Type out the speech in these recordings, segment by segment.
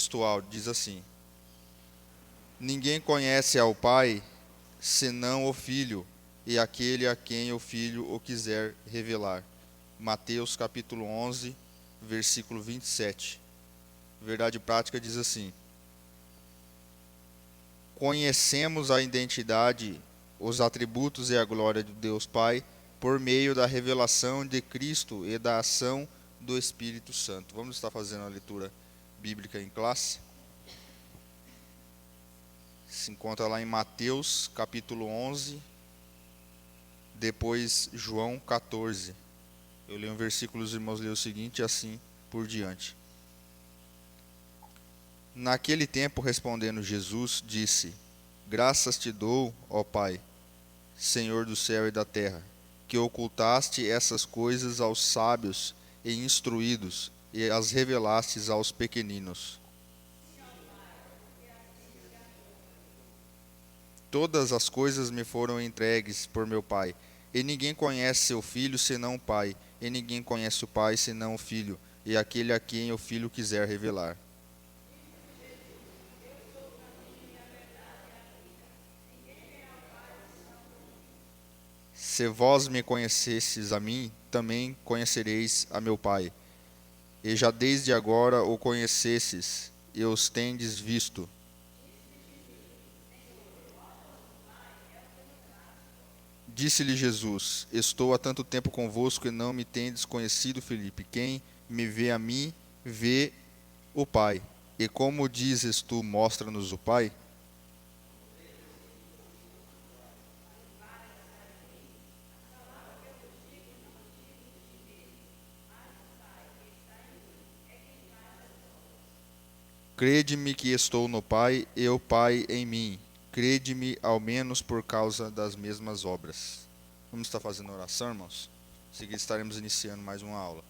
textual, diz assim: ninguém conhece ao Pai senão o Filho, e aquele a quem o Filho o quiser revelar. Mateus capítulo 11, versículo 27. Verdade prática diz assim: conhecemos a identidade, os atributos e a glória de Deus Pai por meio da revelação de Cristo e da ação do Espírito Santo. Vamos estar fazendo a leitura bíblica em classe? Se encontra lá em Mateus capítulo 11, depois João 14. Eu leio um versículo, os irmãos leem o seguinte, assim por diante. Naquele tempo, respondendo Jesus, disse: graças te dou, ó Pai, Senhor do céu e da terra, que ocultaste essas coisas aos sábios e instruídos e as revelastes aos pequeninos. Todas as coisas me foram entregues por meu Pai, e ninguém conhece seu Filho senão o Pai, e ninguém conhece o Pai senão o Filho, e aquele a quem o Filho quiser revelar. Se vós me conhecesses a mim, também conhecereis a meu Pai. E já desde agora o conhecesses, e os tendes visto. Disse-lhe Jesus: estou há tanto tempo convosco e não me tendes conhecido, Filipe. Quem me vê a mim, vê o Pai. E como dizes tu, mostra-nos o Pai? Crede-me que estou no Pai e o Pai em mim. Crede-me ao menos por causa das mesmas obras. Vamos estar fazendo oração, irmãos? Em seguida estaremos iniciando mais uma aula.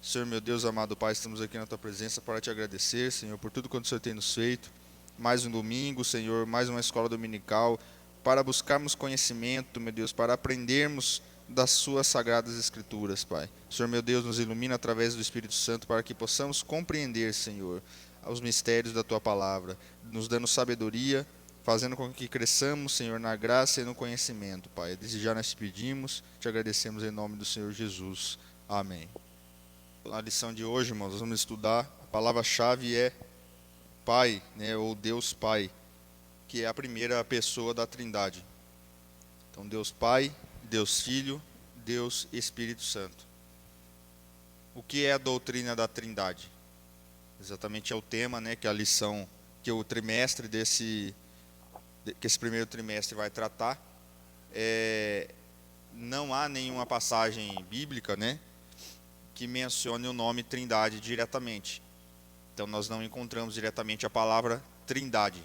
Senhor, meu Deus, amado Pai, estamos aqui na Tua presença para te agradecer, Senhor, por tudo quanto o Senhor tem nos feito. Mais um domingo, Senhor, mais uma escola dominical, para buscarmos conhecimento, meu Deus, para aprendermos das Suas sagradas Escrituras, Pai. Senhor, meu Deus, nos ilumina através do Espírito Santo para que possamos compreender, Senhor, os mistérios da Tua palavra, nos dando sabedoria, fazendo com que cresçamos, Senhor, na graça e no conhecimento, Pai. Desde já nós te pedimos, te agradecemos em nome do Senhor Jesus. Amém. Na lição de hoje, irmãos, nós vamos estudar, a palavra-chave é Pai, né, ou Deus Pai, que é a primeira pessoa da Trindade. Então, Deus Pai, Deus Filho, Deus Espírito Santo. O que é a doutrina da Trindade? Exatamente é o tema, né, que a lição, que o trimestre que esse primeiro trimestre vai tratar. Não há nenhuma passagem bíblica, né, que mencione o nome Trindade diretamente. Então nós não encontramos diretamente a palavra Trindade,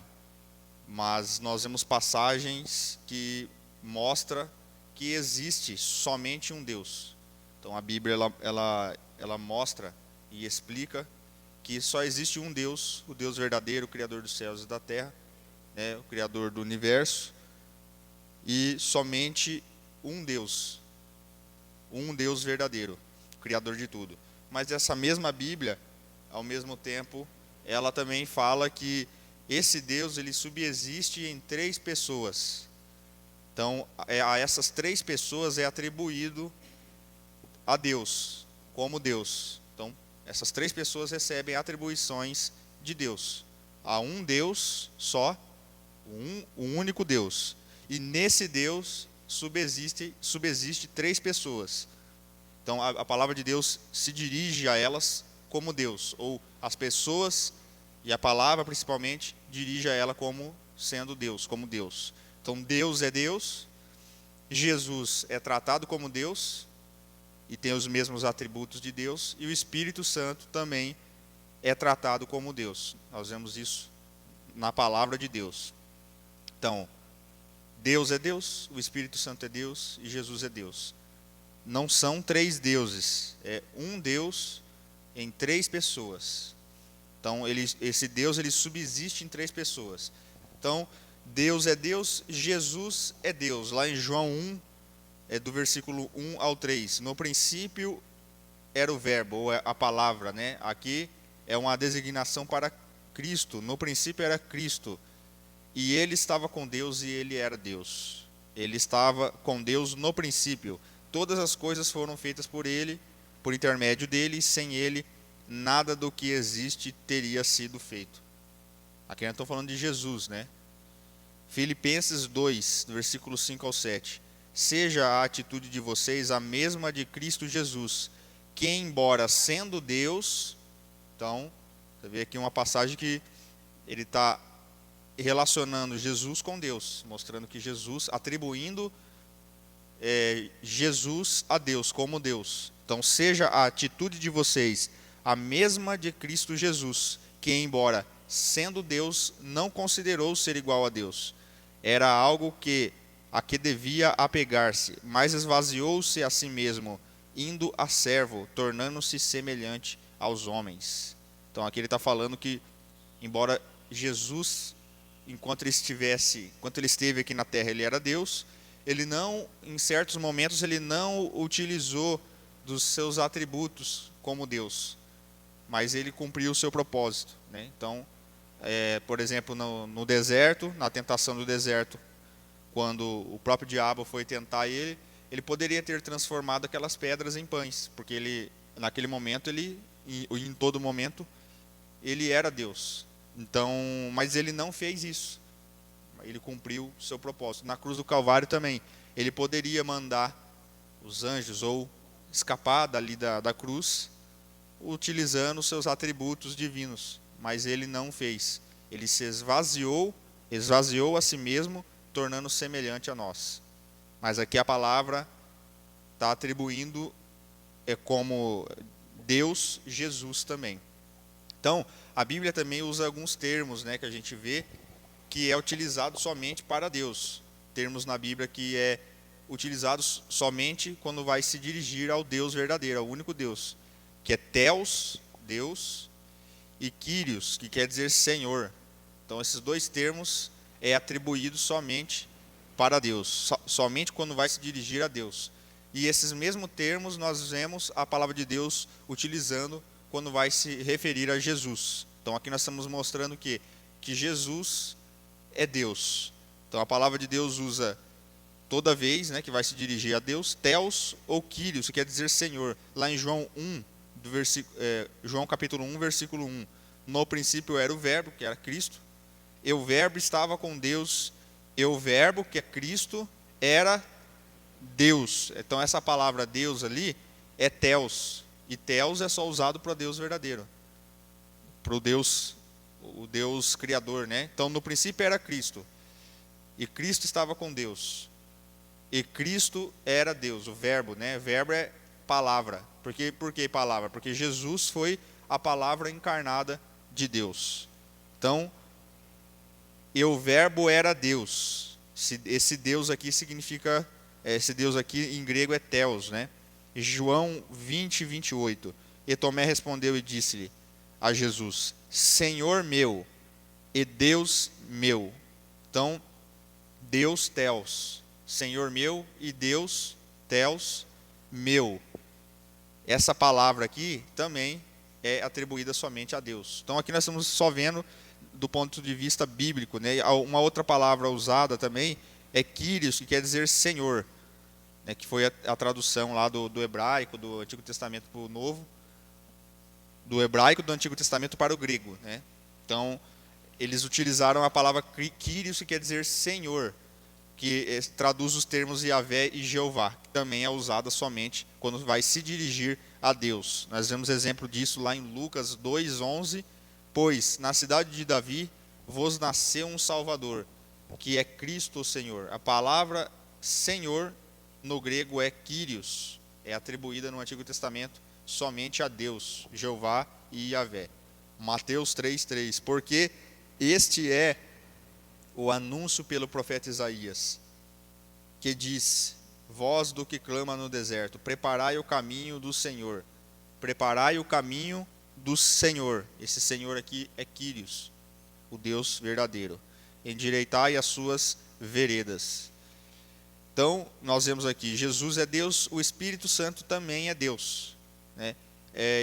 mas nós vemos passagens que mostram que existe somente um Deus. Então a Bíblia ela mostra e explica que só existe um Deus, o Deus verdadeiro, o Criador dos céus e da terra, né, o Criador do universo, e somente um Deus verdadeiro, o Criador de tudo. Mas essa mesma Bíblia, ao mesmo tempo, ela também fala que esse Deus ele subsiste em três pessoas. Então, a essas três pessoas é atribuído a Deus, como Deus. Então, essas três pessoas recebem atribuições de Deus. Há um Deus só, um único Deus. E nesse Deus subsiste três pessoas. Então, a palavra de Deus se dirige a elas como Deus, ou as pessoas, e a palavra principalmente, dirige a ela como sendo Deus, como Deus. Então, Deus é Deus, Jesus é tratado como Deus, e tem os mesmos atributos de Deus, e o Espírito Santo também é tratado como Deus. Nós vemos isso na palavra de Deus. Então, Deus é Deus, o Espírito Santo é Deus e Jesus é Deus. Não são três deuses, é um Deus em três pessoas. Então, esse Deus ele subsiste em três pessoas. Então, Deus é Deus, Jesus é Deus. Lá em João 1, do versículo 1 ao 3. No princípio era o verbo, ou a palavra, né? Aqui é uma designação para Cristo, no princípio era Cristo, e ele estava com Deus e ele era Deus. Ele estava com Deus no princípio. Todas as coisas foram feitas por ele, por intermédio dele, e sem ele, nada do que existe teria sido feito. Aqui nós estamos falando de Jesus, né? Filipenses 2, versículo 5 ao 7. Seja a atitude de vocês a mesma de Cristo Jesus, que embora sendo Deus, então, você vê aqui uma passagem que ele está relacionando Jesus com Deus, mostrando que Jesus, atribuindo Jesus a Deus, como Deus. Então, seja a atitude de vocês a mesma de Cristo Jesus, que embora sendo Deus, não considerou ser igual a Deus. Era algo a que devia apegar-se, mas esvaziou-se a si mesmo, indo a servo, tornando-se semelhante aos homens. Então aqui ele está falando que, embora Jesus, enquanto ele esteve aqui na terra, ele era Deus, ele não, em certos momentos, ele não utilizou dos seus atributos como Deus, mas ele cumpriu o seu propósito, né? Então, por exemplo, no deserto, na tentação do deserto, quando o próprio diabo foi tentar ele poderia ter transformado aquelas pedras em pães, porque ele, naquele momento, em todo momento, ele era Deus. Então, mas ele não fez isso. Ele cumpriu o seu propósito. Na cruz do Calvário também, ele poderia mandar os anjos ou escapar dali da cruz, utilizando os seus atributos divinos, mas ele não fez. Ele se esvaziou a si mesmo, tornando semelhante a nós. Mas aqui a palavra está atribuindo como Deus, Jesus também. Então, a Bíblia também usa alguns termos, né, que a gente vê que é utilizado somente para Deus. Termos na Bíblia que é utilizados somente quando vai se dirigir ao Deus verdadeiro, ao único Deus, que é Theos, Deus, e Kyrios, que quer dizer Senhor. Então, esses dois termos é atribuído somente para Deus, somente quando vai se dirigir a Deus. E esses mesmos termos nós vemos a palavra de Deus utilizando quando vai se referir a Jesus. Então aqui nós estamos mostrando que Jesus é Deus. Então a palavra de Deus usa toda vez, né, que vai se dirigir a Deus, Theos ou Kyrios, que quer dizer Senhor. Lá em João 1, João capítulo 1, versículo 1. No princípio era o verbo, que era Cristo, e o verbo estava com Deus, e o verbo, que é Cristo, era Deus. Então essa palavra Deus ali é Theos, e Theos é só usado para Deus verdadeiro, para o Deus criador, né? Então no princípio era Cristo, e Cristo estava com Deus, e Cristo era Deus, o verbo, né? Verbo é palavra. Por que palavra? Porque Jesus foi a palavra encarnada de Deus. Então, e o verbo era Deus. Esse Deus aqui significa, esse Deus aqui em grego é Theos, né? João 20, 28. E Tomé respondeu e disse-lhe a Jesus: Senhor meu e Deus meu. Então, Deus Theos, Senhor meu e Deus Theos meu. Essa palavra aqui também é atribuída somente a Deus. Então aqui nós estamos só vendo do ponto de vista bíblico, né? Uma outra palavra usada também é Kyrios, que quer dizer Senhor, né? Que foi a tradução lá do hebraico, do Antigo Testamento para o Novo, do hebraico do Antigo Testamento para o grego, né? Então, eles utilizaram a palavra Kyrios, que quer dizer Senhor, que traduz os termos Yahvé e Jeová, que também é usada somente quando vai se dirigir a Deus. Nós vemos exemplo disso lá em Lucas 2:11. Pois na cidade de Davi vos nasceu um Salvador, que é Cristo o Senhor. A palavra Senhor no grego é Kyrios, é atribuída no Antigo Testamento somente a Deus, Jeová e Yahvé. Mateus 3:3. Porque este é o anúncio pelo profeta Isaías, que diz: voz do que clama no deserto, preparai o caminho do Senhor. Preparai o caminho do Senhor. Esse Senhor aqui é Kyrios, o Deus verdadeiro. Endireitai as suas veredas. Então, nós vemos aqui, Jesus é Deus, o Espírito Santo também é Deus, né?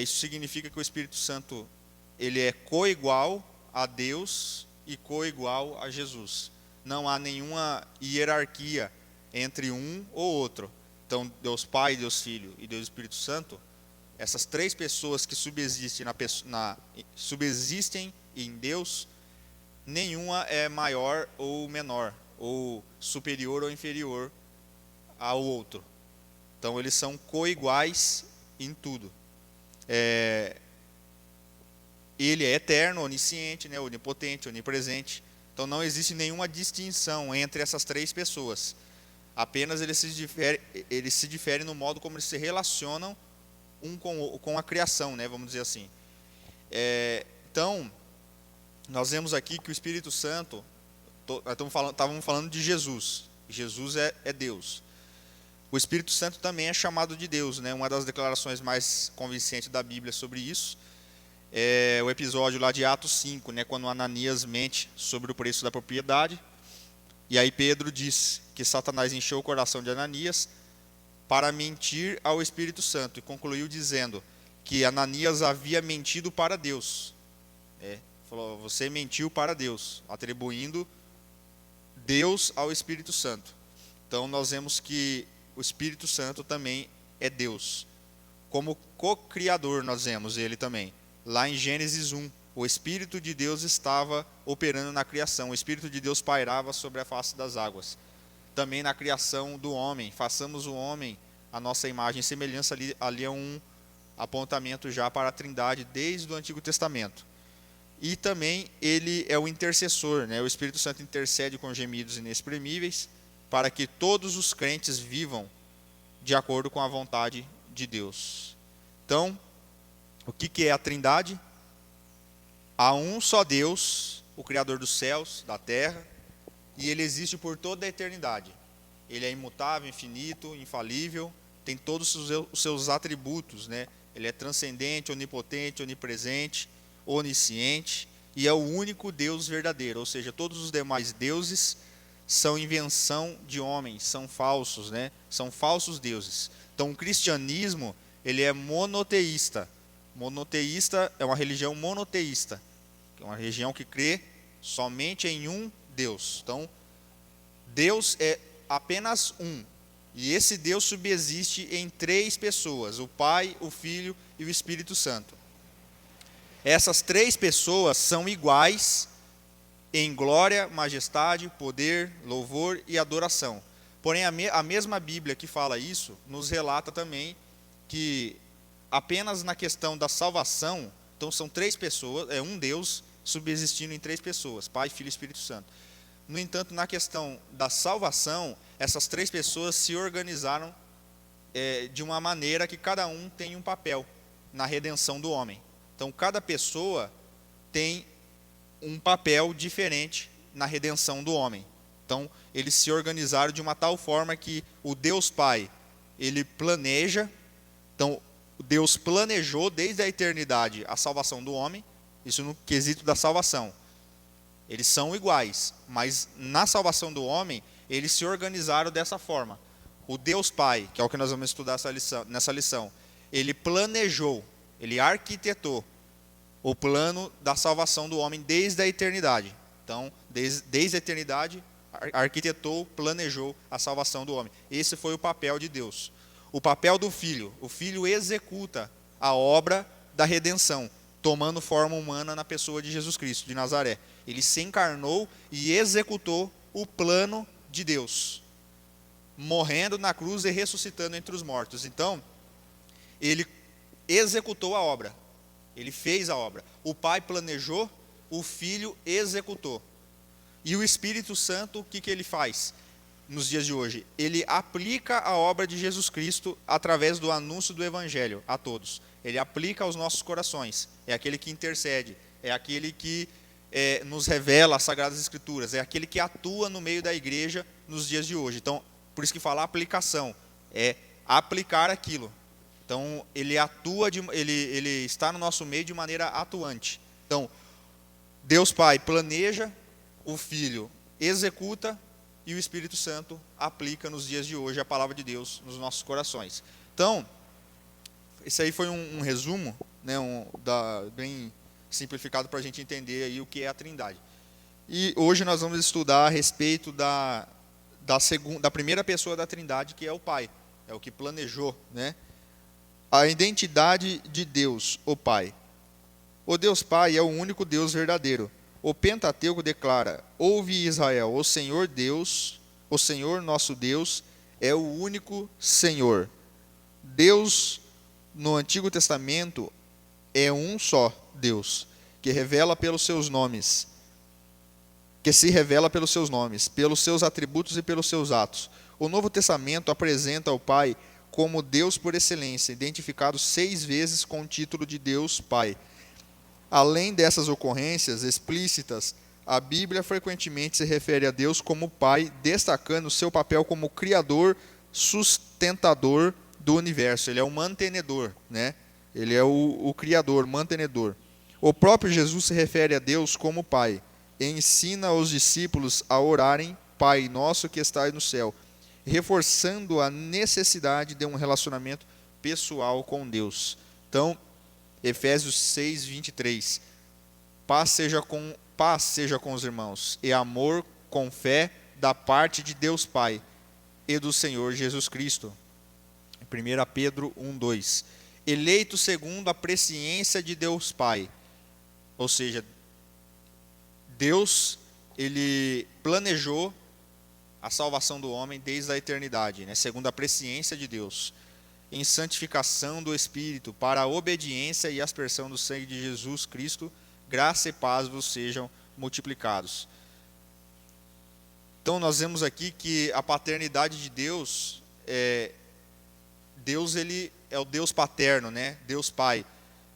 Isso significa que o Espírito Santo, ele é coigual a Deus e coigual a Jesus. Não há nenhuma hierarquia entre um ou outro. Então, Deus Pai, Deus Filho e Deus Espírito Santo, essas três pessoas que subsistem em Deus, nenhuma é maior ou menor, ou superior ou inferior ao outro. Então, eles são coiguais em tudo. Ele é eterno, onisciente, né, onipotente, onipresente. Então, não existe nenhuma distinção entre essas três pessoas. Apenas eles se diferem no modo como eles se relacionam com a criação, né, vamos dizer assim. Então, nós vemos aqui que o Espírito Santo, estávamos falando de Jesus. Jesus é Deus. O Espírito Santo também é chamado de Deus, né? Uma das declarações mais convincentes da Bíblia sobre isso é o episódio lá de Atos 5, né? Quando Ananias mente sobre o preço da propriedade. E aí Pedro diz que Satanás encheu o coração de Ananias para mentir ao Espírito Santo. E concluiu dizendo que Ananias havia mentido para Deus. Falou, você mentiu para Deus, atribuindo Deus ao Espírito Santo. Então nós vemos que o Espírito Santo também é Deus. Como co-criador nós vemos ele também. Lá em Gênesis 1, o Espírito de Deus estava operando na criação. O Espírito de Deus pairava sobre a face das águas. Também na criação do homem. Façamos o homem a nossa imagem e semelhança. Ali é um apontamento já para a Trindade desde o Antigo Testamento. E também ele é o intercessor, né? O Espírito Santo intercede com gemidos inexprimíveis para que todos os crentes vivam de acordo com a vontade de Deus. Então, o que é a Trindade? Há um só Deus, o Criador dos céus, da terra, e ele existe por toda a eternidade. Ele é imutável, infinito, infalível, tem todos os seus atributos, né? Ele é transcendente, onipotente, onipresente, onisciente, e é o único Deus verdadeiro, ou seja, todos os demais deuses são invenção de homens, são falsos, né? São falsos deuses. Então o cristianismo, ele é monoteísta. Monoteísta é uma religião monoteísta, é uma religião que crê somente em um Deus. Então, Deus é apenas um, e esse Deus subsiste em três pessoas, o Pai, o Filho e o Espírito Santo. Essas três pessoas são iguais em glória, majestade, poder, louvor e adoração. Porém, a mesma Bíblia que fala isso, nos relata também que apenas na questão da salvação, então são três pessoas, é um Deus subsistindo em três pessoas, Pai, Filho e Espírito Santo. No entanto, na questão da salvação, essas três pessoas se organizaram de uma maneira que cada um tem um papel na redenção do homem. Então, cada pessoa tem um papel diferente na redenção do homem. Então, eles se organizaram de uma tal forma que o Deus Pai, ele planeja. Então, Deus planejou desde a eternidade a salvação do homem, isso no quesito da salvação. Eles são iguais, mas na salvação do homem, eles se organizaram dessa forma. O Deus Pai, que é o que nós vamos estudar nessa lição, ele planejou, ele arquitetou o plano da salvação do homem desde a eternidade. Então, desde a eternidade, arquitetou, planejou a salvação do homem. Esse foi o papel de Deus. O papel do Filho. O Filho executa a obra da redenção, tomando forma humana na pessoa de Jesus Cristo, de Nazaré. Ele se encarnou e executou o plano de Deus, morrendo na cruz e ressuscitando entre os mortos. Então, ele executou a obra. Ele fez a obra. O Pai planejou, o Filho executou. E o Espírito Santo, o que ele faz nos dias de hoje? Ele aplica a obra de Jesus Cristo através do anúncio do Evangelho a todos. Ele aplica aos nossos corações. É aquele que intercede. É aquele que nos revela as Sagradas Escrituras. É aquele que atua no meio da igreja nos dias de hoje. Então, por isso que fala aplicação. É aplicar aquilo. Então, ele atua, ele está no nosso meio de maneira atuante. Então, Deus Pai planeja, o Filho executa e o Espírito Santo aplica nos dias de hoje a palavra de Deus nos nossos corações. Então, esse aí foi um resumo, né, bem simplificado para a gente entender aí o que é a Trindade. E hoje nós vamos estudar a respeito da primeira pessoa da Trindade, que é o Pai. É o que planejou, né? A identidade de Deus, o Pai. O Deus Pai é o único Deus verdadeiro. O Pentateuco declara: ouve Israel, o Senhor Deus, o Senhor nosso Deus, é o único Senhor. Deus, no Antigo Testamento, é um só Deus, que se revela pelos seus nomes, pelos seus atributos e pelos seus atos. O Novo Testamento apresenta o Pai como Deus por excelência, identificado 6 vezes com o título de Deus Pai. Além dessas ocorrências explícitas, a Bíblia frequentemente se refere a Deus como Pai, destacando seu papel como Criador, sustentador do universo. Ele é o mantenedor, né? Ele é o Criador, mantenedor. O próprio Jesus se refere a Deus como Pai e ensina os discípulos a orarem: Pai nosso que estais no céu, reforçando a necessidade de um relacionamento pessoal com Deus. Então, Efésios 6, 23. Paz seja com os irmãos, e amor com fé da parte de Deus Pai e do Senhor Jesus Cristo. 1 Pedro 1, 2. Eleito segundo a presciência de Deus Pai. Ou seja, Deus, ele planejou a salvação do homem desde a eternidade, né? Segundo a presciência de Deus, em santificação do Espírito, para a obediência e aspersão do sangue de Jesus Cristo, graça e paz vos sejam multiplicados. Então nós vemos aqui que a paternidade de Deus, Deus ele é o Deus paterno, né? Deus Pai,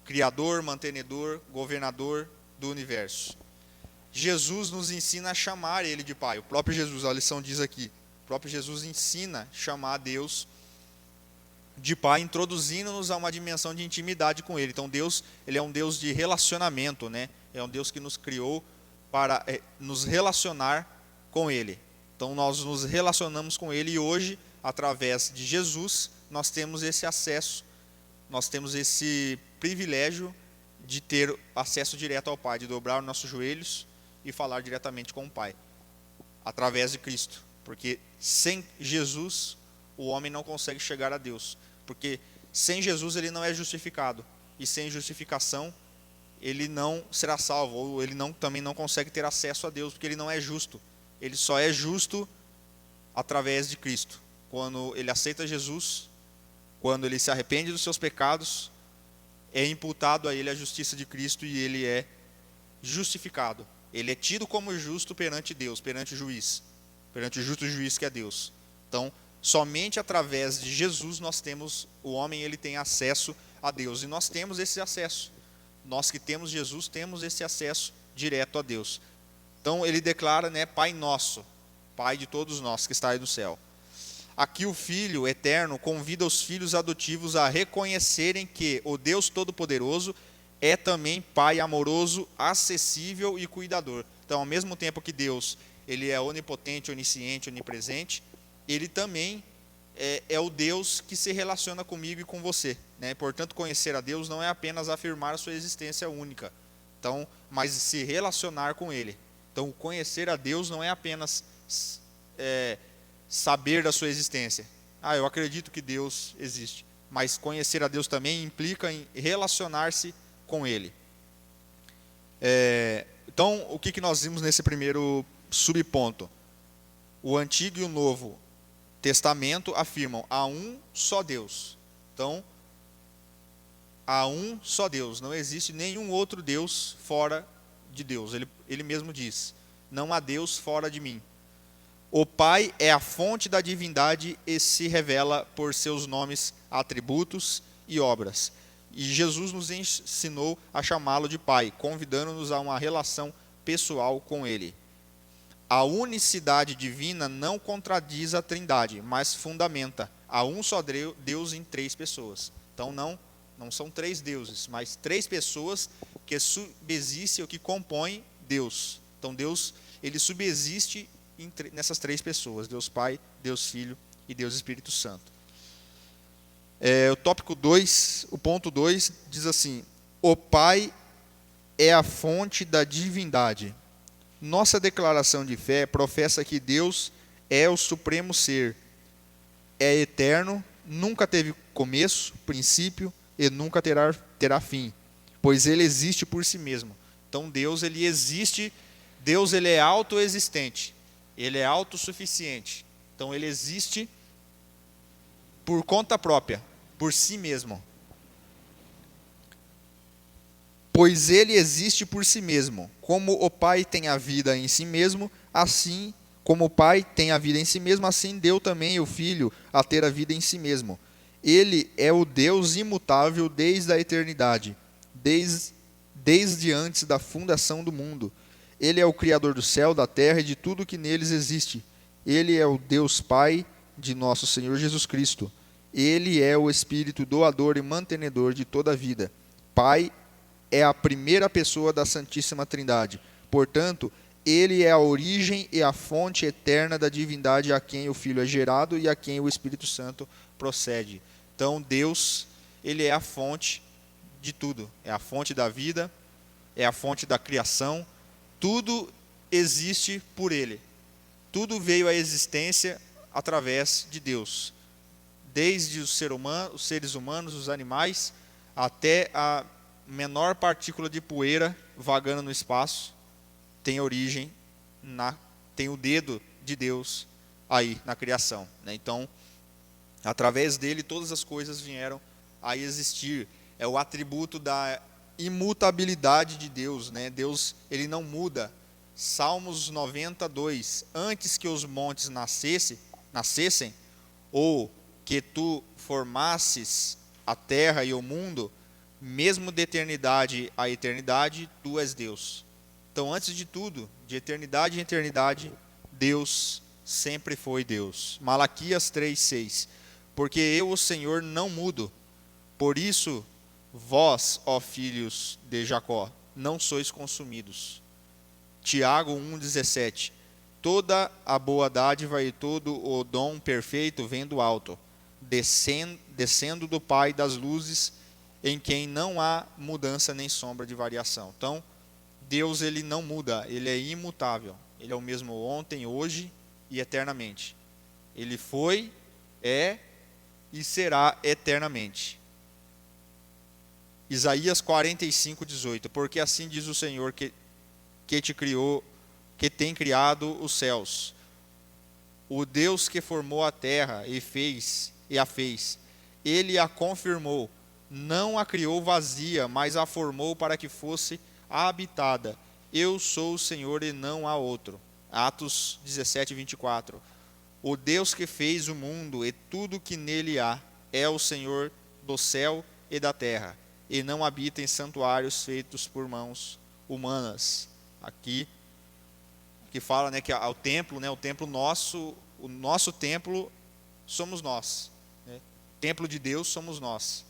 Criador, mantenedor, governador do universo. Jesus nos ensina a chamar Ele de Pai. O próprio Jesus, a lição diz aqui, o próprio Jesus ensina a chamar Deus de Pai, introduzindo-nos a uma dimensão de intimidade com Ele. Então Deus, Ele é um Deus de relacionamento, né? É um Deus que nos criou para nos relacionar com Ele. Então nós nos relacionamos com Ele e hoje, através de Jesus, nós temos esse acesso, nós temos esse privilégio de ter acesso direto ao Pai, de dobrar os nossos joelhos e falar diretamente com o Pai, através de Cristo. Porque sem Jesus, o homem não consegue chegar a Deus. Porque sem Jesus ele não é justificado. E sem justificação ele não será salvo. Ou ele também não consegue ter acesso a Deus, porque ele não é justo. Ele só é justo através de Cristo. Quando ele aceita Jesus, quando ele se arrepende dos seus pecados, é imputado a ele a justiça de Cristo e ele é justificado. Ele é tido como justo perante Deus, perante o juiz, perante o justo juiz que é Deus. Então, somente através de Jesus o homem ele tem acesso a Deus. E nós temos esse acesso. Nós que temos Jesus, temos esse acesso direto a Deus. Então, ele declara, né, Pai nosso, Pai de todos nós que está aí no céu. Aqui o Filho eterno convida os filhos adotivos a reconhecerem que o Deus Todo-Poderoso é também Pai amoroso, acessível e cuidador. Então, ao mesmo tempo que Deus ele é onipotente, onisciente, onipresente, ele também é o Deus que se relaciona comigo e com você, né? Portanto, conhecer a Deus não é apenas afirmar a sua existência única, então, mas se relacionar com Ele. Então, conhecer a Deus não é apenas saber da sua existência. Eu acredito que Deus existe. Mas conhecer a Deus também implica em relacionar-se com Ele. Então, o que nós vimos nesse primeiro subponto? O Antigo e o Novo Testamento afirmam há um só Deus. Então, há um só Deus. Não existe nenhum outro Deus fora de Deus. Ele mesmo diz, não há Deus fora de mim. O Pai é a fonte da divindade e se revela por seus nomes, atributos e obras. E Jesus nos ensinou a chamá-lo de Pai, convidando-nos a uma relação pessoal com Ele. A unicidade divina não contradiz a Trindade, mas fundamenta. Há um só Deus em 3 pessoas. Então não são 3 deuses, mas 3 pessoas que subsistem ou que compõem Deus. Então Deus, ele subsiste nessas 3 pessoas, Deus Pai, Deus Filho e Deus Espírito Santo. O tópico 2, o ponto 2, diz assim: o Pai é a fonte da divindade. Nossa declaração de fé professa que Deus é o supremo ser, é eterno, nunca teve começo, princípio e nunca terá fim, pois ele existe por si mesmo. Então Deus, ele existe, Deus, ele é autoexistente, ele é autossuficiente. Então ele existe por conta própria, por si mesmo. Pois ele existe por si mesmo. Como o Pai tem a vida em si mesmo, assim como o Pai tem a vida em si mesmo, assim deu também o Filho a ter a vida em si mesmo. Ele é o Deus imutável desde a eternidade, desde antes da fundação do mundo. Ele é o Criador do céu, da terra e de tudo que neles existe. Ele é o Deus Pai de nosso Senhor Jesus Cristo. Ele é o Espírito doador e mantenedor de toda a vida. Pai é a primeira pessoa da Santíssima Trindade. Portanto, ele é a origem e a fonte eterna da divindade a quem o Filho é gerado e a quem o Espírito Santo procede. Então, Deus, ele é a fonte de tudo. É a fonte da vida, é a fonte da criação. Tudo existe por ele. Tudo veio à existência através de Deus. Desde os seres humanos, os animais, até a menor partícula de poeira vagando no espaço, tem origem, tem o dedo de Deus aí na criação. Então, através dele, todas as coisas vieram a existir. É o atributo da imutabilidade de Deus. Deus, ele não muda. Salmos 92, antes que os montes nascessem, ou que tu formasses a terra e o mundo, mesmo de eternidade a eternidade, tu és Deus. Então, antes de tudo, de eternidade em eternidade, Deus sempre foi Deus. Malaquias 3:6. Porque eu, o Senhor, não mudo. Por isso, vós, ó filhos de Jacó, não sois consumidos. Tiago 1:17. Toda a boa dádiva e todo o dom perfeito vem do alto, descendo do Pai das luzes, em quem não há mudança nem sombra de variação. Então, Deus, ele não muda, ele é imutável. Ele é o mesmo ontem, hoje e eternamente. Ele foi, é e será eternamente. Isaías 45:18. Porque assim diz o Senhor que te criou, que tem criado os céus, o Deus que formou a terra e a fez, ele a confirmou, não a criou vazia, mas a formou para que fosse habitada. Eu sou o Senhor e não há outro. Atos 17:24. O Deus que fez o mundo e tudo que nele há é o Senhor do céu e da terra, e não habita em santuários feitos por mãos humanas. Aqui que fala, que o templo, o templo nosso, o nosso templo somos nós, O templo de Deus somos nós.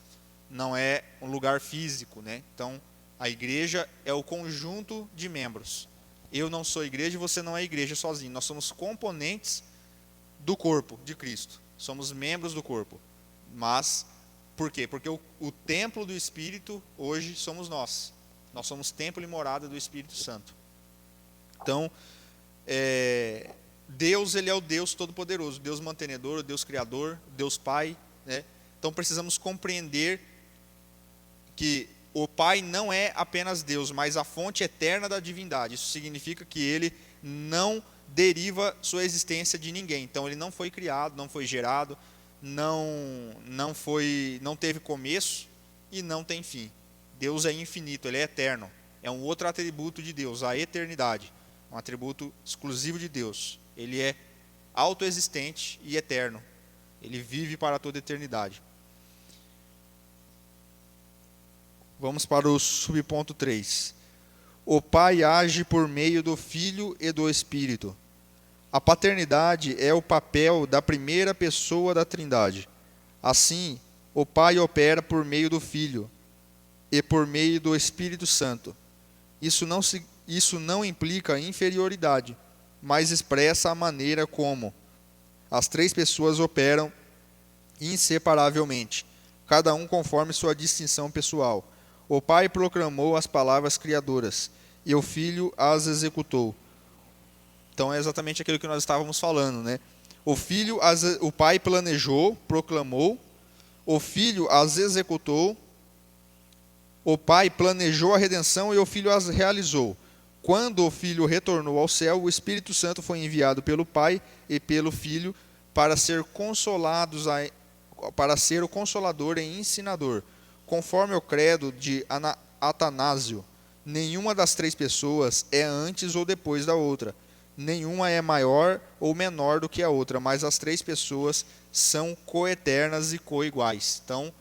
Não é um lugar físico, Então, a igreja é o conjunto de membros. Eu não sou igreja e você não é igreja sozinho. Nós somos componentes do corpo de Cristo. Somos membros do corpo. Mas, por quê? Porque o templo do Espírito hoje somos nós. Nós somos templo e morada do Espírito Santo. Então, Deus, ele é o Deus Todo-Poderoso, Deus mantenedor, o Deus Criador, Deus Pai. Então, precisamos compreender que o Pai não é apenas Deus, mas a fonte eterna da divindade. Isso significa que ele não deriva sua existência de ninguém. Então, ele não foi criado, não foi gerado, não teve começo e não tem fim. Deus é infinito, ele é eterno. É um outro atributo de Deus, a eternidade. Um atributo exclusivo de Deus. Ele é autoexistente e eterno. Ele vive para toda a eternidade. Vamos para o subponto 3. O Pai age por meio do Filho e do Espírito. A paternidade é o papel da primeira pessoa da Trindade. Assim, o Pai opera por meio do Filho e por meio do Espírito Santo. Isso não implica inferioridade, mas expressa a maneira como as três pessoas operam inseparavelmente, cada um conforme sua distinção pessoal. O Pai proclamou as palavras criadoras, e o Filho as executou. Então é exatamente aquilo que nós estávamos falando, né? O Pai planejou, proclamou, o Filho as executou, o Pai planejou a redenção e o Filho as realizou. Quando o Filho retornou ao céu, o Espírito Santo foi enviado pelo Pai e pelo Filho para ser o consolador e ensinador. Conforme o credo de Atanásio, nenhuma das três pessoas é antes ou depois da outra. Nenhuma é maior ou menor do que a outra, mas as três pessoas são coeternas e coiguais. Então,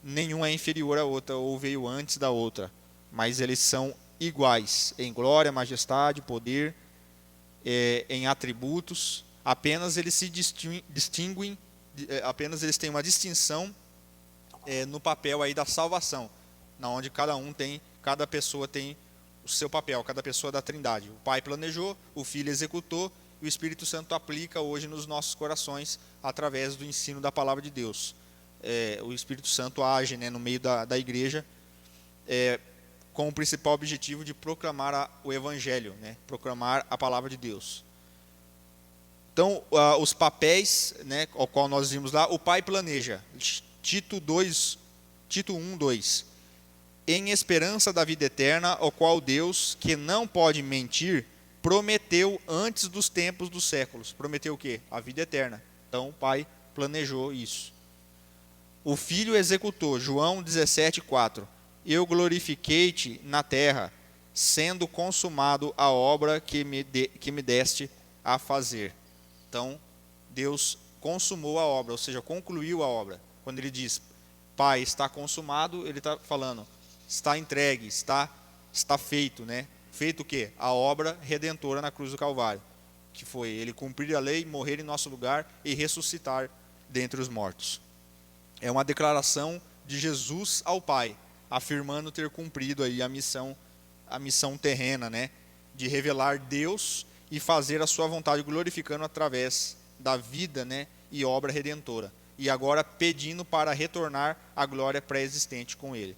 nenhuma é inferior à outra ou veio antes da outra, mas eles são iguais em glória, majestade, poder, em atributos. Apenas eles se distinguem, apenas eles têm uma distinção no papel aí da salvação, na onde cada pessoa tem o seu papel, cada pessoa da Trindade. O Pai planejou, o Filho executou, e o Espírito Santo aplica hoje nos nossos corações através do ensino da palavra de Deus. O Espírito Santo age, né, no meio da igreja, com o principal objetivo de proclamar o Evangelho, né, proclamar a palavra de Deus. Então, os papéis, né, ao qual nós vimos lá, o Pai planeja. Tito 1, 2. Em esperança da vida eterna, o qual Deus, que não pode mentir, prometeu antes dos tempos dos séculos. Prometeu o quê? A vida eterna. Então, o Pai planejou isso. O Filho executou. João 17, 4. Eu glorifiquei-te na terra, sendo consumado a obra que me deste a fazer. Então, Deus consumou a obra, ou seja, concluiu a obra. Quando ele diz, Pai, está consumado, ele está falando, está entregue, está feito, né? Feito o quê? A obra redentora na cruz do Calvário, que foi ele cumprir a lei, morrer em nosso lugar e ressuscitar dentre os mortos. É uma declaração de Jesus ao Pai, afirmando ter cumprido aí a missão terrena, né? De revelar Deus e fazer a sua vontade, glorificando através da vida, né? E obra redentora. E agora pedindo para retornar à glória pré-existente com ele.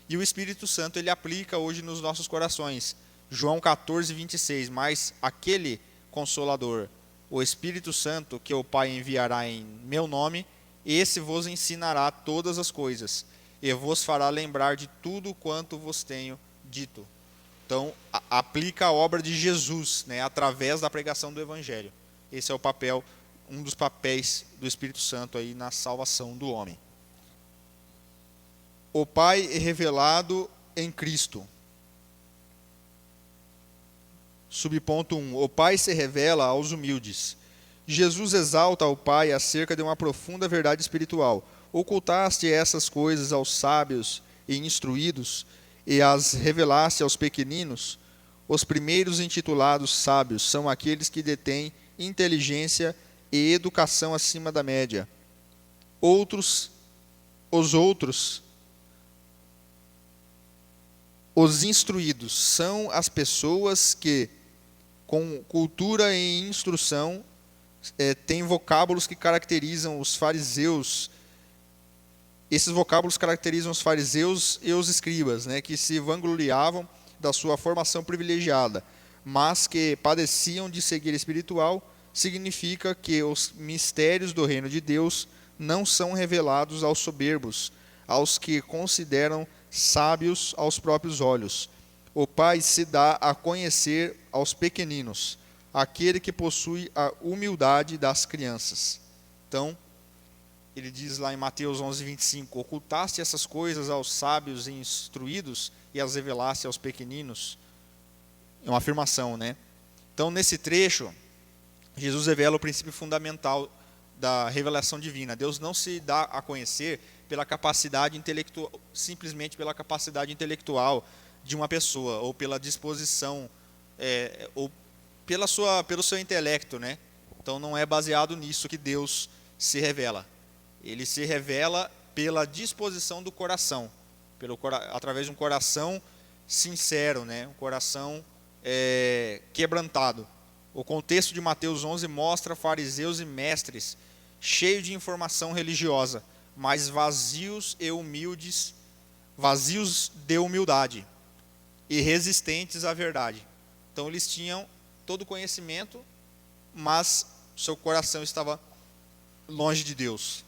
E o Espírito Santo, ele aplica hoje nos nossos corações. João 14, 26. Mas aquele Consolador, o Espírito Santo, que o Pai enviará em meu nome, esse vos ensinará todas as coisas, e vos fará lembrar de tudo quanto vos tenho dito. Então, aplica a obra de Jesus, né, através da pregação do Evangelho. Esse é o papel, um dos papéis do Espírito Santo aí na salvação do homem. O Pai é revelado em Cristo. Subponto 1. O Pai se revela aos humildes. Jesus exalta ao Pai acerca de uma profunda verdade espiritual. Ocultaste essas coisas aos sábios e instruídos, e as revelaste aos pequeninos. Os primeiros intitulados sábios são aqueles que detêm inteligência e educação acima da média. Os instruídos são as pessoas que, com cultura e instrução, têm vocábulos que caracterizam os fariseus. Esses vocábulos caracterizam os fariseus e os escribas, né, que se vangloriavam da sua formação privilegiada, mas que padeciam de cegueira espiritual. Significa que os mistérios do reino de Deus não são revelados aos soberbos, aos que consideram sábios aos próprios olhos. O Pai se dá a conhecer aos pequeninos, aquele que possui a humildade das crianças. Então, ele diz lá em Mateus 11, 25, ocultaste essas coisas aos sábios e instruídos e as revelaste aos pequeninos. É uma afirmação, né? Então, nesse trecho, Jesus revela o princípio fundamental da revelação divina. Deus não se dá a conhecer pela capacidade intelectual, simplesmente pela capacidade intelectual de uma pessoa, ou pela disposição, ou pelo seu intelecto, né? Então não é baseado nisso que Deus se revela. Ele se revela pela disposição do coração, através de um coração sincero, né? Um coração quebrantado. O contexto de Mateus 11 mostra fariseus e mestres cheios de informação religiosa, mas vazios e humildes vazios de humildade e resistentes à verdade. Então eles tinham todo o conhecimento, mas seu coração estava longe de Deus.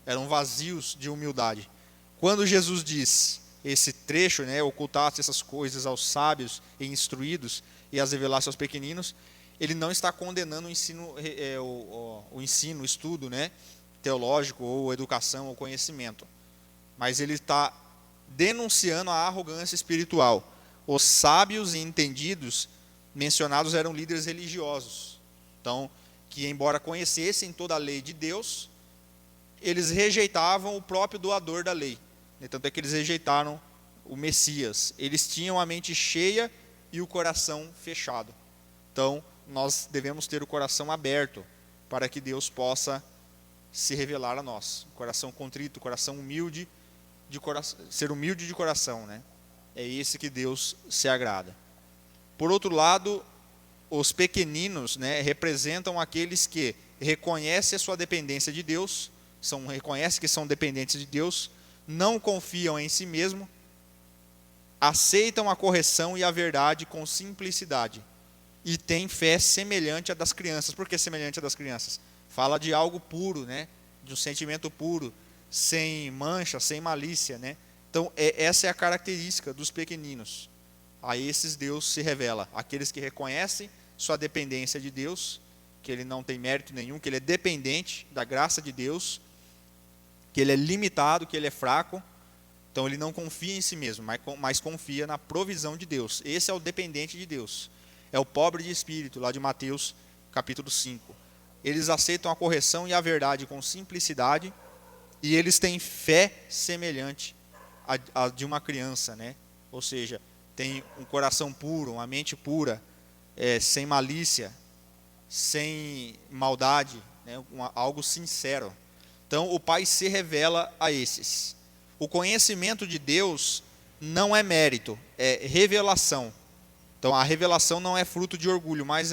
Eram vazios de humildade. Quando Jesus diz esse trecho, né, ocultasse essas coisas aos sábios e instruídos e as revelasse aos pequeninos, ele não está condenando o ensino, o estudo, né, teológico, ou educação, ou conhecimento. Mas ele está denunciando a arrogância espiritual. Os sábios e entendidos mencionados eram líderes religiosos. Então, que embora conhecessem toda a lei de Deus, eles rejeitavam o próprio doador da lei. Tanto é que eles rejeitaram o Messias. Eles tinham a mente cheia e o coração fechado. Então, nós devemos ter o coração aberto para que Deus possa se revelar a nós. Coração contrito, coração humilde, ser humilde de coração, né? É esse que Deus se agrada. Por outro lado, os pequeninos, né, representam aqueles que reconhecem a sua dependência de Deus, reconhecem que são dependentes de Deus, não confiam em si mesmo, aceitam a correção e a verdade com simplicidade e têm fé semelhante à das crianças. Por que semelhante à das crianças? Fala de algo puro, né? De um sentimento puro, sem mancha, sem malícia, né? Então, essa é a característica dos pequeninos. A esses Deus se revela, aqueles que reconhecem sua dependência de Deus, que ele não tem mérito nenhum, que ele é dependente da graça de Deus, que ele é limitado, que ele é fraco. Então ele não confia em si mesmo, mas confia na provisão de Deus. Esse é o dependente de Deus. É o pobre de espírito, lá de Mateus capítulo 5. Eles aceitam a correção e a verdade com simplicidade, e eles têm fé semelhante à de uma criança, né? Ou seja, tem um coração puro, uma mente pura, sem malícia, sem maldade, né? Algo sincero. Então o Pai se revela a esses. O conhecimento de Deus não é mérito, é revelação. Então a revelação não é fruto de orgulho, mas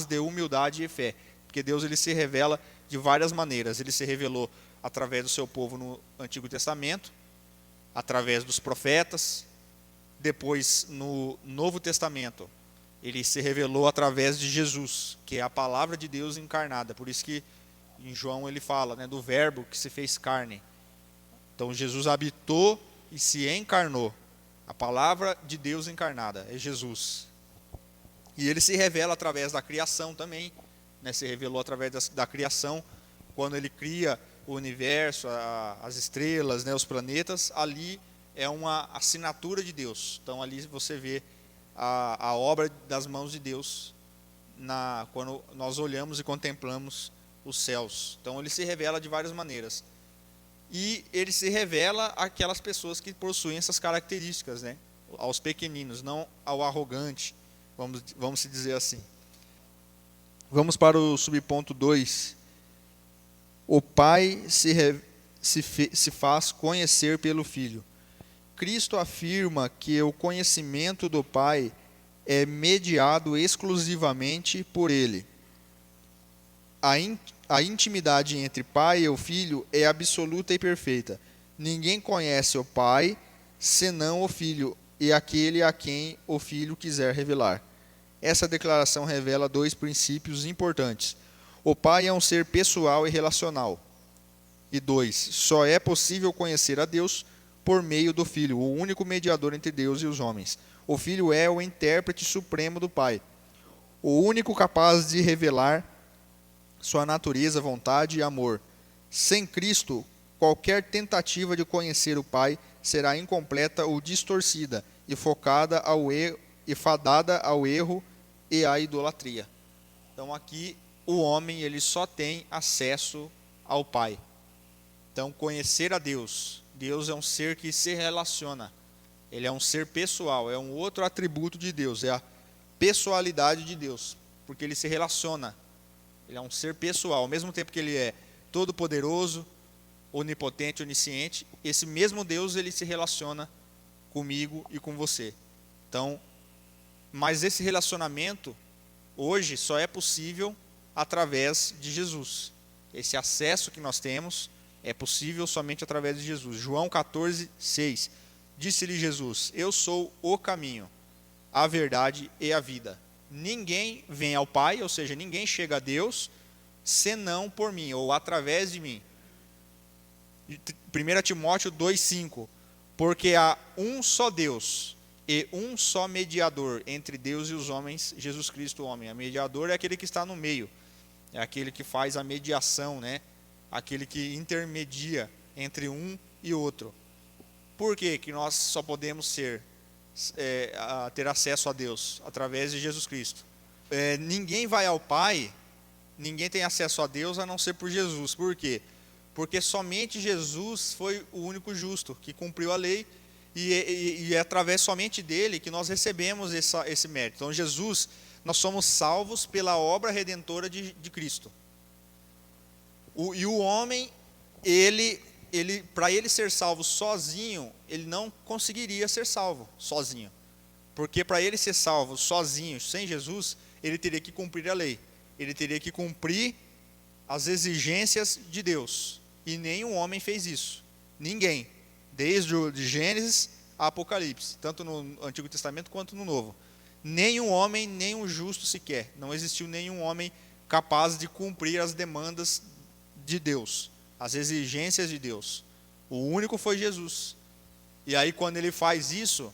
de humildade e fé. Porque Deus ele se revela de várias maneiras. Ele se revelou através do seu povo no Antigo Testamento, através dos profetas. Depois, no Novo Testamento, ele se revelou através de Jesus, que é a palavra de Deus encarnada. Por isso que em João ele fala, né, do verbo que se fez carne. Então Jesus habitou e se encarnou. A palavra de Deus encarnada é Jesus. E ele se revela através da criação também, né, se revelou através da criação, quando ele cria o universo, as estrelas, né, os planetas. Ali é uma assinatura de Deus. Então ali você vê a obra das mãos de Deus quando nós olhamos e contemplamos os céus. Então ele se revela de várias maneiras. E ele se revela àquelas pessoas que possuem essas características, né? Aos pequeninos, não ao arrogante, vamos se dizer assim. Vamos para o subponto 2. O Pai se faz conhecer pelo Filho. Cristo afirma que o conhecimento do Pai é mediado exclusivamente por Ele. A intimidade entre Pai e o Filho é absoluta e perfeita. Ninguém conhece o Pai senão o Filho e aquele a quem o Filho quiser revelar. Essa declaração revela dois princípios importantes. O Pai é um ser pessoal e relacional. E 2, só é possível conhecer a Deus por meio do Filho, o único mediador entre Deus e os homens. O Filho é o intérprete supremo do Pai, o único capaz de revelar sua natureza, vontade e amor. Sem Cristo, qualquer tentativa de conhecer o Pai será incompleta ou distorcida e fadada ao erro e à idolatria. Então aqui o homem ele só tem acesso ao Pai. Então conhecer a Deus, Deus é um ser que se relaciona. Ele é um ser pessoal, é um outro atributo de Deus, é a pessoalidade de Deus, porque ele se relaciona. Ele é um ser pessoal, ao mesmo tempo que ele é todo-poderoso, onipotente, onisciente, esse mesmo Deus ele se relaciona comigo e com você. Então, mas esse relacionamento hoje só é possível através de Jesus. Esse acesso que nós temos É possível somente através de Jesus. João 14, 6. Disse-lhe Jesus: eu sou o caminho, a verdade e a vida. Ninguém vem ao Pai, ou seja, ninguém chega a Deus, senão por mim, ou através de mim. 1 Timóteo 2,5. Porque há um só Deus e um só mediador entre Deus e os homens, Jesus Cristo, o homem. O mediador é aquele que está no meio, é aquele que faz a mediação, né? Aquele que intermedia entre um e outro. Por que nós só podemos ter acesso a Deus? Através de Jesus Cristo. Ninguém vai ao Pai, ninguém tem acesso a Deus a não ser por Jesus. Por quê? Porque somente Jesus foi o único justo que cumpriu a lei, e é através somente dele que nós recebemos esse mérito. Então Jesus, nós somos salvos pela obra redentora de Cristo. E o homem, para ele ser salvo sozinho, ele não conseguiria ser salvo sozinho. Porque para ele ser salvo sozinho, sem Jesus, ele teria que cumprir a lei. Ele teria que cumprir as exigências de Deus. E nenhum homem fez isso. Ninguém. Desde o de Gênesis a Apocalipse. Tanto no Antigo Testamento quanto no Novo. Nenhum homem, nenhum justo sequer. Não existiu nenhum homem capaz de cumprir as demandas de Deus. As exigências de Deus. O único foi Jesus. E aí quando ele faz isso,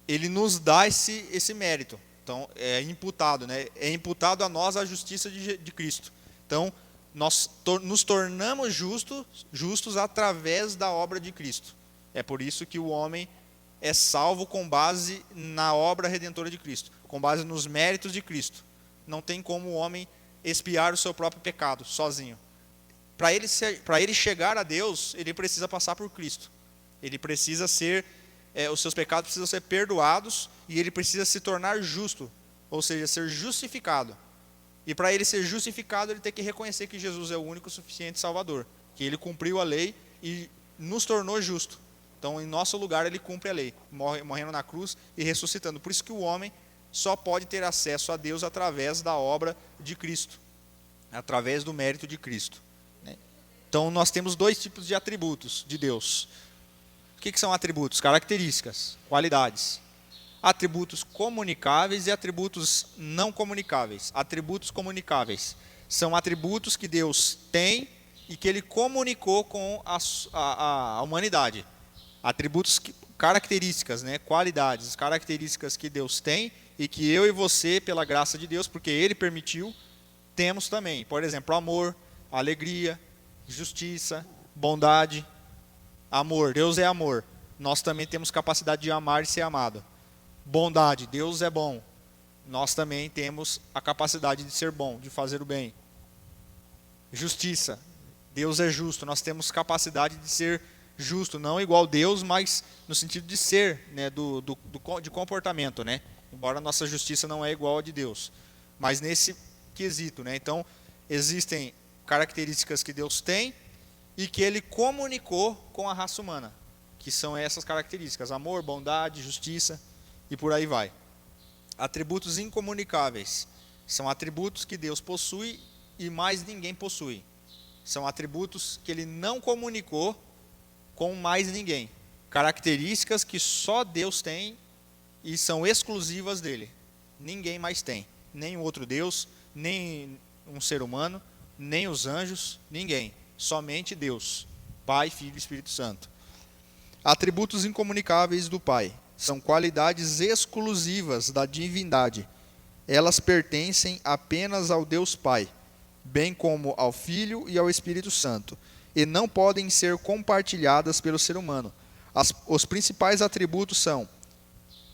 ele nos dá esse mérito. Então é imputado, né? É imputado a nós a justiça de Cristo. Então nós nos tornamos justos através da obra de Cristo. É por isso que o homem é salvo com base na obra redentora de Cristo, com base nos méritos de Cristo. Não tem como o homem expiar o seu próprio pecado sozinho. Para ele chegar a Deus, ele precisa passar por Cristo. Ele precisa os seus pecados precisam ser perdoados, e ele precisa se tornar justo, ou seja, ser justificado. E para ele ser justificado, ele tem que reconhecer que Jesus é o único suficiente Salvador, que ele cumpriu a lei e nos tornou justo. Então, em nosso lugar, ele cumpre a lei, morrendo na cruz e ressuscitando. Por isso que o homem só pode ter acesso a Deus através da obra de Cristo, através do mérito de Cristo. Então, nós temos dois tipos de atributos de Deus. O que são atributos? Características, qualidades. Atributos comunicáveis e atributos não comunicáveis. Atributos comunicáveis são atributos que Deus tem e que ele comunicou com a humanidade. Atributos, características, né? Qualidades, características que Deus tem e que eu e você, pela graça de Deus, porque ele permitiu, temos também. Por exemplo, amor, alegria, justiça, bondade. Amor, Deus é amor. Nós também temos capacidade de amar e ser amado. Bondade, Deus é bom. Nós também temos a capacidade de ser bom, de fazer o bem. Justiça, Deus é justo. Nós temos capacidade de ser justo, não igual Deus, mas no sentido de ser, né, de comportamento, né? Embora a nossa justiça não é igual a de Deus, mas nesse quesito, né? Então, existem características que Deus tem e que ele comunicou com a raça humana, que são essas características: amor, bondade, justiça e por aí vai. Atributos incomunicáveis são atributos que Deus possui e mais ninguém possui. São atributos que ele não comunicou com mais ninguém. Características que só Deus tem e são exclusivas dele. Ninguém mais tem. Nem o outro Deus, nem um ser humano, nem os anjos, ninguém. Somente Deus, Pai, Filho e Espírito Santo. Atributos incomunicáveis do Pai são qualidades exclusivas da divindade. Elas pertencem apenas ao Deus Pai, bem como ao Filho e ao Espírito Santo, e não podem ser compartilhadas pelo ser humano. Os principais atributos são: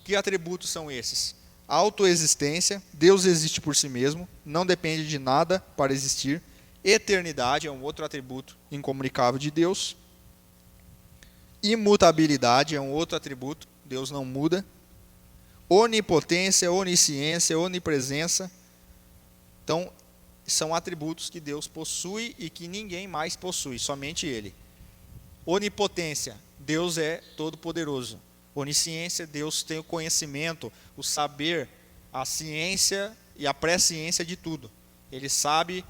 que atributos são esses? A autoexistência, Deus existe por si mesmo, não depende de nada para existir. Eternidade é um outro atributo incomunicável de Deus. Imutabilidade é um outro atributo, Deus não muda. Onipotência, onisciência, onipresença. Então, são atributos que Deus possui e que ninguém mais possui, somente Ele. Onipotência, Deus é todo-poderoso. Onisciência, Deus tem o conhecimento, o saber, a ciência e a presciência de tudo. Ele sabe,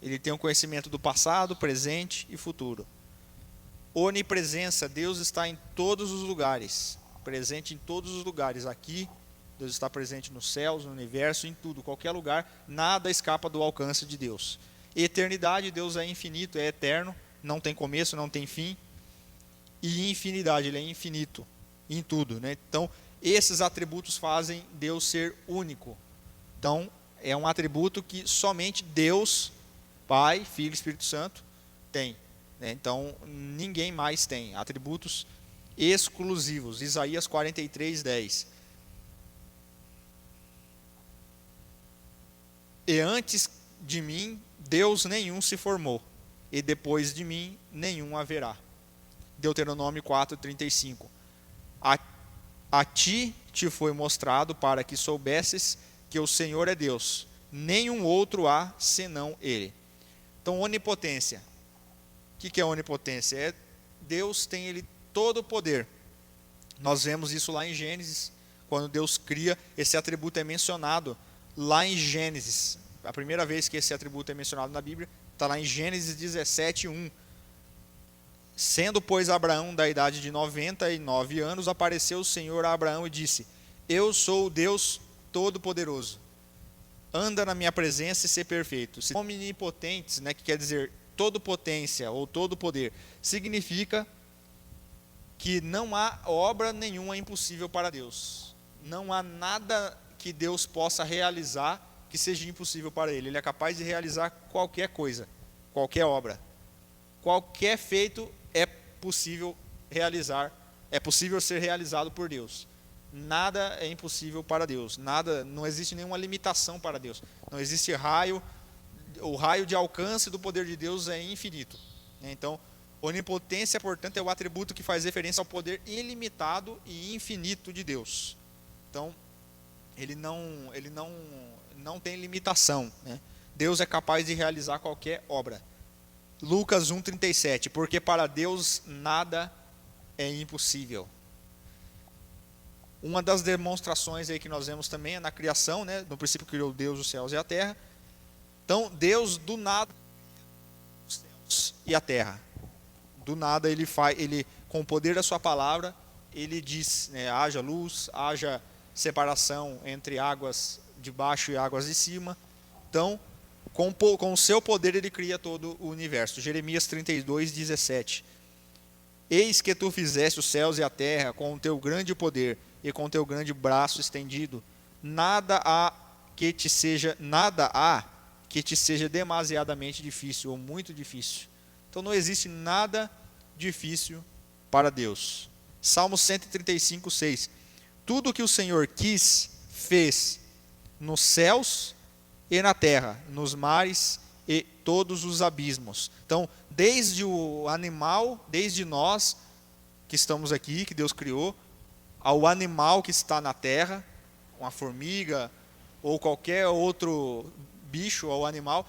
ele tem o conhecimento do passado, presente e futuro. Onipresença, Deus está em todos os lugares, presente em todos os lugares. Aqui, Deus está presente nos céus, no universo, em tudo, qualquer lugar, nada escapa do alcance de Deus. Eternidade, Deus é infinito, é eterno, não tem começo, não tem fim. E infinidade, Ele é infinito em tudo, né? Então, esses atributos fazem Deus ser único. Então, é um atributo que somente Deus, Pai, Filho e Espírito Santo tem, né? Então, ninguém mais tem. Atributos exclusivos. Isaías 43:10. E antes de mim, Deus nenhum se formou, e depois de mim, nenhum haverá. Deuteronômio 4:35. A ti te foi mostrado para que soubesses que o Senhor é Deus, nenhum outro há senão Ele. Então, onipotência. O que é onipotência? Deus tem Ele todo o poder. Nós vemos isso lá em Gênesis, quando Deus cria, esse atributo é mencionado lá em Gênesis. A primeira vez que esse atributo é mencionado na Bíblia, está lá em Gênesis 17:1. Sendo, pois, Abraão da idade de 99 anos, apareceu o Senhor a Abraão e disse: Eu sou o Deus Todo-Poderoso. Anda na minha presença e ser perfeito. Omnipotentes, né, que quer dizer todo potência ou todo poder, significa que não há obra nenhuma impossível para Deus. Não há nada que Deus possa realizar que seja impossível para Ele. Ele é capaz de realizar qualquer coisa, qualquer obra. Qualquer feito é possível realizar, é possível ser realizado por Deus. Nada é impossível para Deus. Nada, não existe nenhuma limitação para Deus. Não existe raio, o raio de alcance do poder de Deus é infinito. Então, onipotência, portanto, é o atributo que faz referência ao poder ilimitado e infinito de Deus. Então, ele não tem limitação, né? Deus é capaz de realizar qualquer obra. Lucas 1:37, porque para Deus nada é impossível. Uma das demonstrações aí que nós vemos também é na criação, né? No princípio criou Deus os céus e a terra. Então, Deus do nada os céus e a terra. Do nada ele com o poder da sua palavra, ele diz, né, haja luz, haja separação entre águas de baixo e águas de cima. Então, com o seu poder ele cria todo o universo. Jeremias 32:17. Eis que tu fizeste os céus e a terra com o teu grande poder e com o teu grande braço estendido. Nada há que te seja demasiadamente difícil ou muito difícil. Então não existe nada difícil para Deus. Salmo 135:6. Tudo o que o Senhor quis, fez nos céus e na terra, nos mares e todos os abismos. Então, desde o animal, desde nós que estamos aqui, que Deus criou, ao animal que está na terra, uma formiga ou qualquer outro bicho ou animal,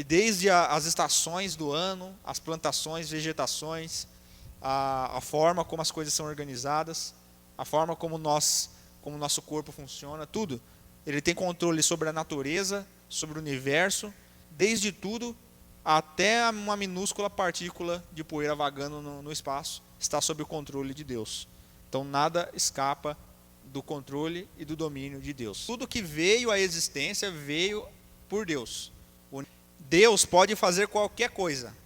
desde as estações do ano, as plantações, vegetações, a forma como as coisas são organizadas, a forma como o nosso corpo funciona, tudo. Ele tem controle sobre a natureza, sobre o universo, desde tudo até uma minúscula partícula de poeira vagando no espaço, está sob o controle de Deus. Então nada escapa do controle e do domínio de Deus. Tudo que veio à existência veio por Deus. Deus pode fazer qualquer coisa,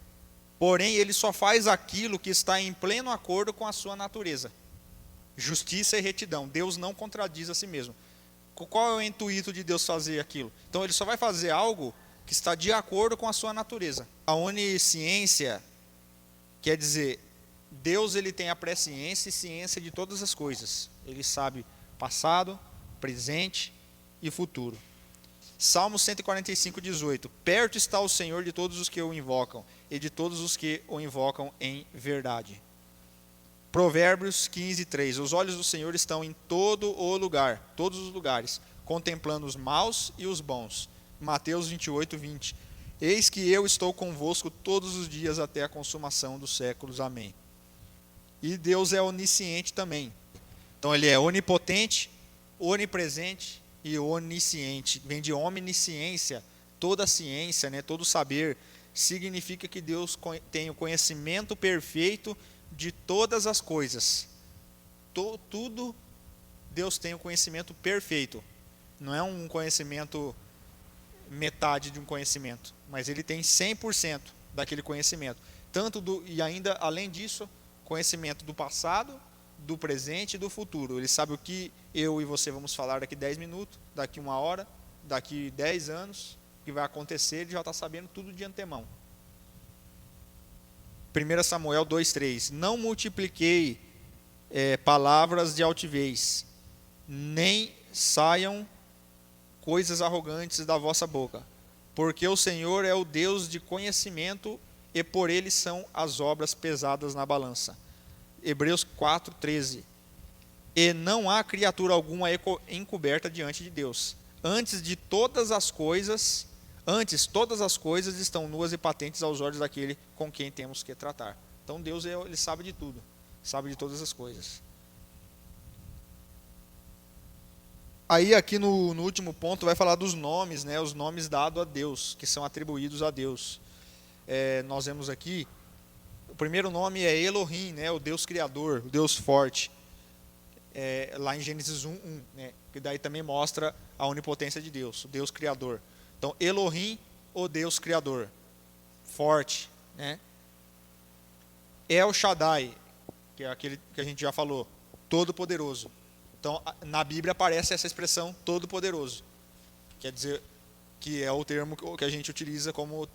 porém ele só faz aquilo que está em pleno acordo com a sua natureza. Justiça e retidão. Deus não contradiz a si mesmo. Qual é o intuito de Deus fazer aquilo? Então ele só vai fazer algo que está de acordo com a sua natureza. A onisciência quer dizer, Deus ele tem a presciência e ciência de todas as coisas. Ele sabe passado, presente e futuro. Salmo 145:18. Perto está o Senhor de todos os que o invocam e de todos os que o invocam em verdade. Provérbios 15:3. Os olhos do Senhor estão em todo o lugar, todos os lugares, contemplando os maus e os bons. Mateus 28:20. Eis que eu estou convosco todos os dias até a consumação dos séculos. Amém. E Deus é onisciente também. Então ele é onipotente, onipresente e onisciente. Vem de omnisciência, toda a ciência, né, todo o saber. significa que Deus tem o conhecimento perfeito de todas as coisas. Tudo Deus tem o conhecimento perfeito. Não é um conhecimento metade de um conhecimento, mas ele tem 100% daquele conhecimento. E ainda, além disso, conhecimento do passado, do presente e do futuro. Ele sabe o que eu e você vamos falar daqui 10 minutos, daqui 1 hora, daqui 10 anos, o que vai acontecer, ele já está sabendo tudo de antemão. 1 Samuel 2,3: Não multipliquei palavras de altivez, nem saiam coisas arrogantes da vossa boca, porque o Senhor é o Deus de conhecimento, e por ele são as obras pesadas na balança. Hebreus 4,13: E não há criatura alguma encoberta diante de Deus. Antes todas as coisas estão nuas e patentes aos olhos daquele com quem temos que tratar. Então Deus, ele sabe de tudo, sabe de todas as coisas. Aí aqui no último ponto vai falar dos nomes, né, os nomes dados a Deus, que são atribuídos a Deus. Nós vemos aqui, o primeiro nome é Elohim, né, o Deus Criador, o Deus forte. Lá em Gênesis 1:1, né, que daí também mostra a onipotência de Deus, o Deus Criador. Então Elohim, o Deus Criador, forte, né? El Shaddai, que é aquele que a gente já falou, todo-poderoso. Então, na Bíblia aparece essa expressão todo-poderoso. Quer dizer, que é o termo que a gente utiliza como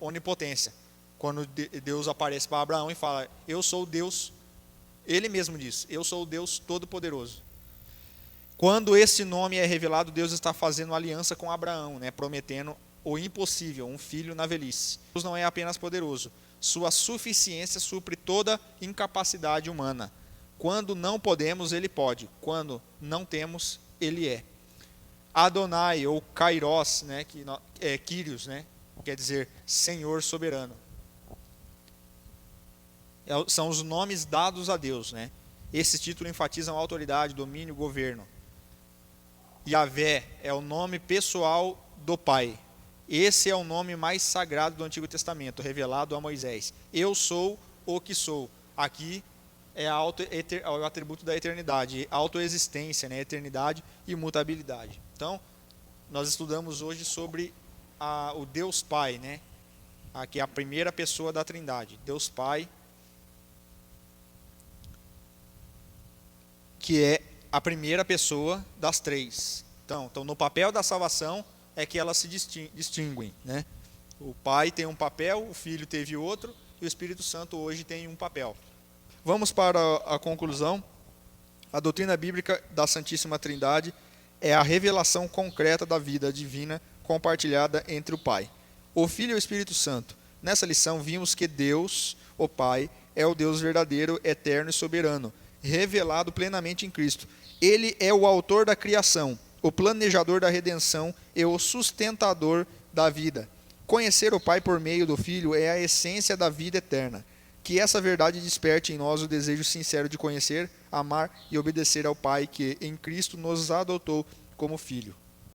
onipotência. Quando Deus aparece para Abraão e fala, eu sou o Deus, ele mesmo diz, eu sou o Deus todo-poderoso. Quando esse nome é revelado, Deus está fazendo aliança com Abraão, né, prometendo o impossível, um filho na velhice. Deus não é apenas poderoso, sua suficiência supre toda incapacidade humana. Quando não podemos, ele pode. Quando não temos, ele é. Adonai, ou Kairos, né, que é Kyrios, né, quer dizer Senhor soberano. São os nomes dados a Deus, né? Esse título enfatiza a autoridade, domínio, governo. Yahvé é o nome pessoal do Pai. Esse é o nome mais sagrado do Antigo Testamento, revelado a Moisés. Eu sou o que sou. Aqui é o atributo da eternidade, autoexistência, né? Eternidade e imutabilidade. Então, nós estudamos hoje sobre o Deus Pai, né? Aqui é a primeira pessoa da Trindade, Deus Pai, que é a primeira pessoa das três. Então no papel da salvação é que elas se distinguem, né? O Pai tem um papel, o Filho teve outro, e o Espírito Santo hoje tem um papel. Vamos para a conclusão. A doutrina bíblica da Santíssima Trindade é a revelação concreta da vida divina compartilhada entre o Pai, o Filho e o Espírito Santo. Nessa lição vimos que Deus, o Pai, é o Deus verdadeiro, eterno e soberano, revelado plenamente em Cristo. Ele é o autor da criação, o planejador da redenção e o sustentador da vida. Conhecer o Pai por meio do Filho é a essência da vida eterna. Que essa verdade desperte em nós o desejo sincero de conhecer, amar e obedecer ao Pai que, em Cristo, nos adotou como Filho.